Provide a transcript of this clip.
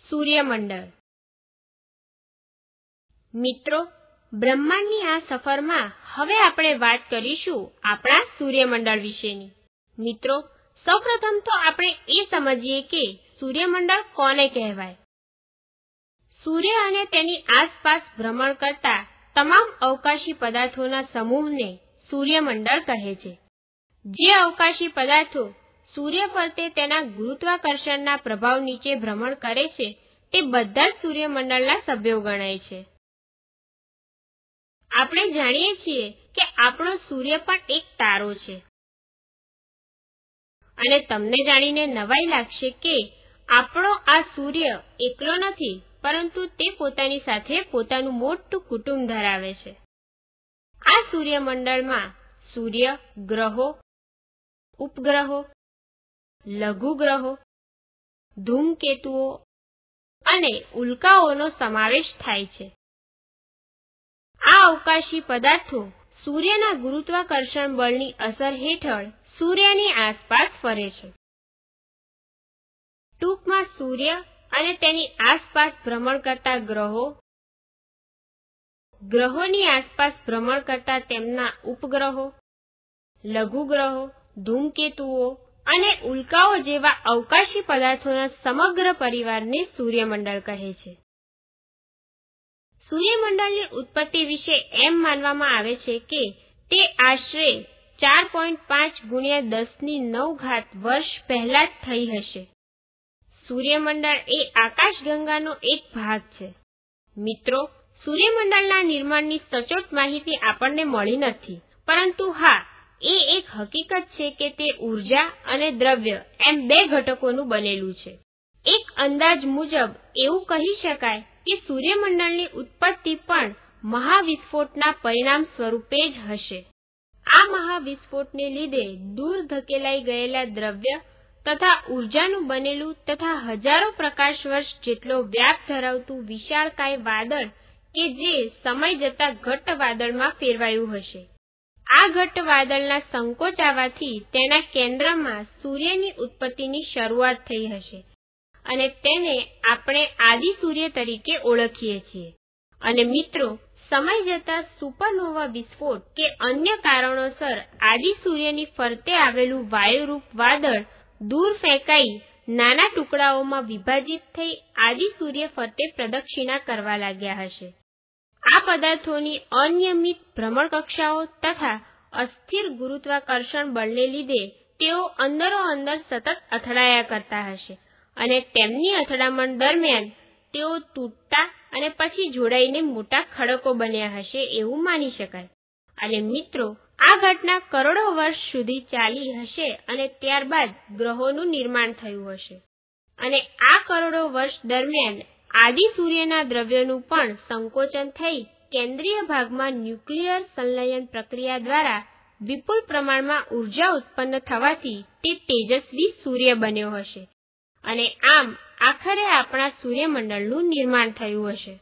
સૂર્યમંડળ। મિત્રો, બ્રહ્માંડની આ સફરમાં હવે આપણે વાત કરીશું આપણા સૂર્યમંડળ વિશેની। મિત્રો, સૌપ્રથમ તો આપણે એ સમજીએ કે સૂર્યમંડળ કોને કહેવાય। સૂર્ય અને તેની આસપાસ ભ્રમણ કરતા તમામ અવકાશી પદાર્થોના સમૂહને સૂર્યમંડળ કહે છે। જે અવકાશી પદાર્થો સૂર્ય ફરતે તેના ગુરુત્વાકર્ષણના પ્રભાવ નીચે ભ્રમણ કરે છે તે બધા જ સૂર્યમંડળના સભ્યો ગણાય છે। આપણે જાણીએ છીએ કે આપણો સૂર્ય પણ એક તારો છે અને તમને જાણીને નવાઈ લાગશે કે આપણો આ સૂર્ય એકલો નથી, પરંતુ તે પોતાની સાથે પોતાનું મોટું કુટુંબ ધરાવે છે। આ સૂર્યમંડળમાં સૂર્ય, ગ્રહો, ઉપગ્રહો, લઘુ ગ્રહો, ધૂમકેતુઓ અને ઉલ્કાઓનો સમાવેશ થાય છે। આ અવકાશી પદાર્થો સૂર્યના ગુરુત્વાકર્ષણ બળની અસર હેઠળ સૂર્યની આસપાસ ફરે છે। ટૂંકમાં સૂર્ય અને તેની આસપાસ ભ્રમણ કરતા ગ્રહો, ગ્રહોની આસપાસ ભ્રમણ કરતા તેમના ઉપગ્રહો, લઘુગ્રહો, ધૂમકેતુઓ અને ઉલ્કાઓ જેવા અવકાશી પદાર્થોના સમગ્ર પરિવારને સૂર્યમંડળ કહે છે। સૂર્યમંડળની ઉત્પત્તિ વિશે એમ માનવામાં આવે છે કે તે આશરે 4.5 × 10⁹ વર્ષ પહેલા જ થઈ હશે। સૂર્યમંડળ એ આકાશગંગાનો એક ભાગ છે। મિત્રો, સૂર્યમંડળના નિર્માણની સચોટ માહિતી આપણને મળી નથી, પરંતુ હા, એ એક હકીકત છે કે તે ઉર્જા અને દ્રવ્ય એમ બે ઘટકોનું બનેલું છે। એક અંદાજ મુજબ એવું કહી શકાય કે સૂર્યમંડળની ઉત્પત્તિ પણ મહાવિસ્ફોટના પરિણામ સ્વરૂપે જ હશે। આ મહાવિસ્ફોટને લીધે દૂર ધકેલાઈ ગયેલા દ્રવ્ય તથા ઉર્જાનું બનેલું તથા હજારો પ્રકાશ વર્ષ જેટલો વ્યાપ ધરાવતું વિશાળકાય વાદળ કે જે સમય જતા ઘટ્ટ વાદળમાં ફેરવાયું હશે। આ ઘટ્ટ વાદળના સંકોચાવાથી તેના કેન્દ્રમાં સૂર્યની ઉત્પત્તિની શરૂઆત થઈ હશે અને તેને આપણે આદિ સૂર્ય તરીકે ઓળખીએ છીએ। અને મિત્રો, સમય જતા સુપરનોવા વિસ્ફોટ કે અન્ય કારણોસર આદિ સૂર્યની ફરતે આવેલું વાયુરૂપ વાદળ દૂર ફેંકાઈ નાના ટુકડાઓમાં વિભાજિત થઈ આદિ સૂર્ય ફરતે પ્રદક્ષિણા કરવા લાગ્યા હશે। આ પદાર્થોની અનિયમિત ભ્રમણકક્ષાઓ તથા અસ્થિર ગુરુત્વાકર્ષણ બળને લીધે તેઓ અંદરોઅંદર સતત અથડાયા કરતા હશે અને તેમની અથડામણ દરમિયાન તેઓ તૂટતા અને પછી જોડાઈને મોટા ખડકો બન્યા હશે એવું માની શકાય। અને મિત્રો, આ ઘટના કરોડો વર્ષ સુધી ચાલી હશે અને ત્યારબાદ ગ્રહોનું નિર્માણ થયું હશે અને આ કરોડો વર્ષ દરમિયાન આદિ સૂર્યના દ્રવ્યનું પણ સંકોચન થઈ કેન્દ્રીય ભાગમાં ન્યુક્લિયર સંલયન પ્રક્રિયા દ્વારા વિપુલ પ્રમાણમાં ઉર્જા ઉત્પન્ન થવાથી તે તેજસ્વી સૂર્ય બન્યો હશે અને આમ આખરે આપણા સૂર્યમંડળનું નિર્માણ થયું હશે।